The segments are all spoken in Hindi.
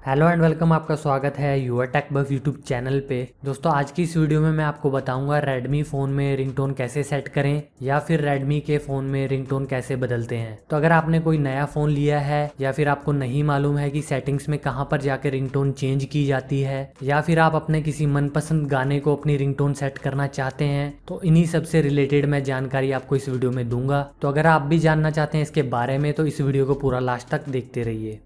Hello and welcome. आपका स्वागत है your tech buff YouTube channel पे। दोस्तों आज की इस वीडियो में मैं आपको बताऊंगा रेडमी फ़ोन में रिंगटोन कैसे सेट करें या फिर रेडमी के फ़ोन में रिंगटोन कैसे बदलते हैं। तो अगर आपने कोई नया फ़ोन लिया है या फिर आपको नहीं मालूम है कि सेटिंग्स में कहाँ पर जाकर रिंगटोन चेंज की जाती है या फिर आप अपने किसी मनपसंद गाने को अपनी रिंगटोन सेट करना चाहते हैं, तो इन्हीं सबसे रिलेटेड मैं जानकारी आपको इस वीडियो में दूंगा। तो अगर आप भी जानना चाहते हैं इसके बारे में तो इस वीडियो को पूरा लास्ट तक देखते रहिए।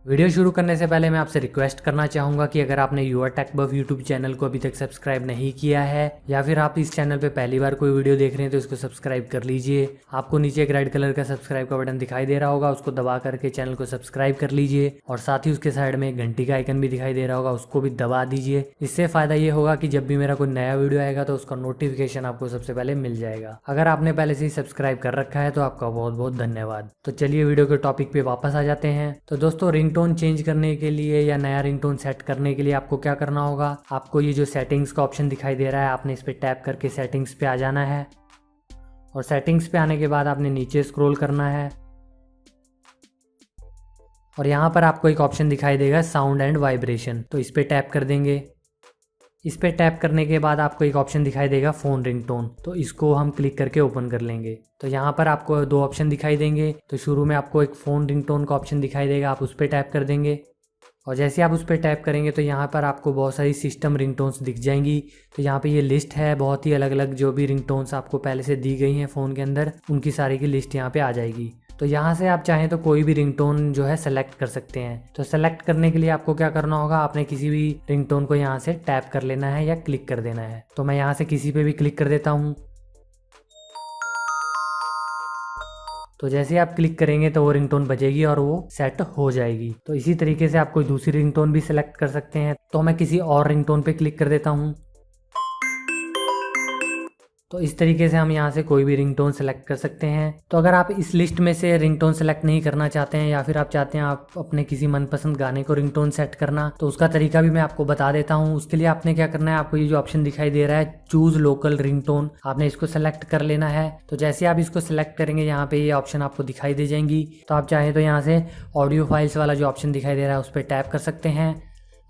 वीडियो शुरू करने से पहले मैं आपसे रिक्वेस्ट करना चाहूँगा कि अगर आपने your tech buff YouTube channel को अभी तक सब्सक्राइब नहीं किया है या फिर आप इस चैनल पे पहली बार कोई वीडियो देख रहे हैं तो इसको सब्सक्राइब कर लीजिए। आपको नीचे एक रेड कलर का सब्सक्राइब का बटन दिखाई दे रहा होगा, उसको दबा करके चैनल को सब्सक्राइब कर लीजिए और साथ ही उसके साइड में एक घंटी का आइकन भी दिखाई दे रहा होगा, उसको भी दबा दीजिए। इससे फ़ायदा ये होगा कि जब भी मेरा कोई नया वीडियो आएगा तो उसका नोटिफिकेशन आपको सबसे पहले मिल जाएगा। अगर आपने पहले से ही सब्सक्राइब कर रखा है तो आपका बहुत बहुत धन्यवाद। तो चलिए वीडियो के टॉपिक पे वापस आ जाते हैं। तो दोस्तों रिंगटोन चेंज करने के लिए या नया रिंगटोन सेट करने के लिए आपको क्या करना होगा, आपको ये जो सेटिंग्स का ऑप्शन दिखाई दे रहा है आपने इस पे टैप करके सेटिंग्स पे आ जाना है और सेटिंग्स पे आने के बाद आपने नीचे स्क्रॉल करना है और यहाँ पर आपको एक ऑप्शन दिखाई देगा साउंड एंड वाइब्रेशन, तो इस पे टैप कर देंगे। इस पे टैप करने के बाद आपको एक ऑप्शन दिखाई देगा फ़ोन रिंगटोन, तो इसको हम क्लिक करके ओपन कर लेंगे। तो यहाँ पर आपको दो ऑप्शन दिखाई देंगे। तो शुरू में आपको एक फ़ोन रिंगटोन का ऑप्शन दिखाई देगा, आप उस पर टैप कर देंगे और जैसे आप उस पर टैप करेंगे तो यहाँ पर आपको बहुत सारी सिस्टम रिंगटोन्स दिख जाएंगी। तो यहाँ पे ये लिस्ट है, बहुत ही अलग अलग जो भी रिंगटोन्स आपको पहले से दी गई हैं फ़ोन के अंदर, उनकी सारी की लिस्ट यहाँ पे आ जाएगी। तो यहाँ से आप चाहें तो कोई भी रिंगटोन जो है सेलेक्ट कर सकते हैं। तो सेलेक्ट करने के लिए आपको क्या करना होगा, आपने किसी भी रिंगटोन को यहाँ से टैप कर लेना है या क्लिक कर देना है। तो मैं यहाँ से किसी पे भी क्लिक कर देता हूँ। तो जैसे आप क्लिक करेंगे तो वो रिंगटोन बजेगी और वो सेट हो जाएगी। तो इसी तरीके से आप कोई दूसरी रिंगटोन भी सिलेक्ट कर सकते हैं। तो मैं किसी और रिंगटोन पे क्लिक कर देता हूँ। तो इस तरीके से हम यहाँ से कोई भी रिंगटोन सेलेक्ट कर सकते हैं। तो अगर आप इस लिस्ट में से रिंगटोन सेलेक्ट नहीं करना चाहते हैं या फिर आप चाहते हैं आप अपने किसी मनपसंद गाने को रिंगटोन सेट करना, तो उसका तरीका भी मैं आपको बता देता हूँ। उसके लिए आपने क्या करना है, आपको ये जो ऑप्शन दिखाई दे रहा है चूज लोकल रिंगटोन, आपने इसको सेलेक्ट कर लेना है। तो जैसे आप इसको सेलेक्ट करेंगे यहाँ पे ये ऑप्शन आपको दिखाई दे जाएंगी। तो आप चाहें तो यहाँ से ऑडियो फाइल्स वाला जो ऑप्शन दिखाई दे रहा है उस पर टैप कर सकते हैं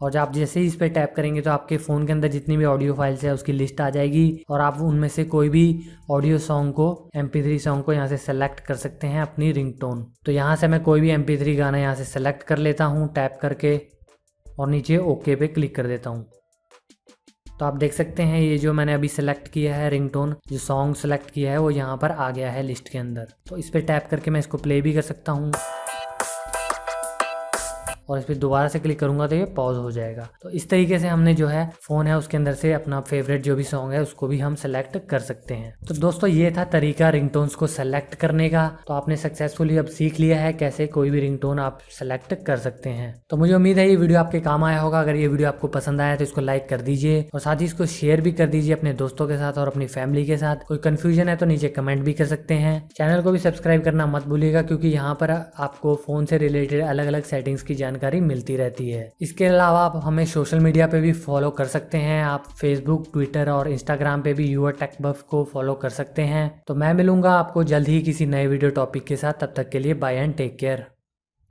और जब आप जैसे ही इस पर टैप करेंगे तो आपके फ़ोन के अंदर जितनी भी ऑडियो फाइल्स है उसकी लिस्ट आ जाएगी और आप उनमें से कोई भी ऑडियो सॉन्ग को MP3 सॉन्ग को यहाँ से सेलेक्ट कर सकते हैं अपनी रिंगटोन। तो यहाँ से मैं कोई भी MP3 गाना यहाँ से सेलेक्ट कर लेता हूँ टैप करके और नीचे ओके पे क्लिक कर देता हूँ। तो आप देख सकते हैं ये जो मैंने अभी सेलेक्ट किया है रिंगटोन, जो सॉन्ग सेलेक्ट किया है वो यहाँ पर आ गया है लिस्ट के अंदर। तो इस पर टैप करके मैं इसको प्ले भी कर सकता हूँ और इस पर दोबारा से क्लिक करूंगा तो ये पॉज हो जाएगा। तो इस तरीके से हमने जो है फ़ोन है उसके अंदर से अपना फेवरेट जो भी सॉन्ग है उसको भी हम सेलेक्ट कर सकते हैं। तो दोस्तों ये था तरीका रिंगटोन्स को सेलेक्ट करने का। तो आपने सक्सेसफुली अब सीख लिया है कैसे कोई भी रिंगटोन आप सेलेक्ट कर सकते हैं। तो मुझे उम्मीद है ये वीडियो आपके काम आया होगा। अगर ये वीडियो आपको पसंद आया तो इसको लाइक कर दीजिए और साथ ही इसको शेयर भी कर दीजिए अपने दोस्तों के साथ और अपनी फैमिली के साथ। कोई कन्फ्यूजन है तो नीचे कमेंट भी कर सकते हैं। चैनल को भी सब्सक्राइब करना मत भूलिएगा क्योंकि यहाँ पर आपको फ़ोन से रिलेटेड अलग अलग सेटिंग्स की जानकारी मिलती रहती है। इसके अलावा आप हमें सोशल मीडिया पे भी फॉलो कर सकते हैं। आप फेसबुक, ट्विटर और इंस्टाग्राम पे भी यूर टेक बफ को फॉलो कर सकते हैं। तो मैं मिलूंगा आपको जल्द ही किसी नए वीडियो टॉपिक के साथ। तब तक के लिए बाय एंड टेक केयर।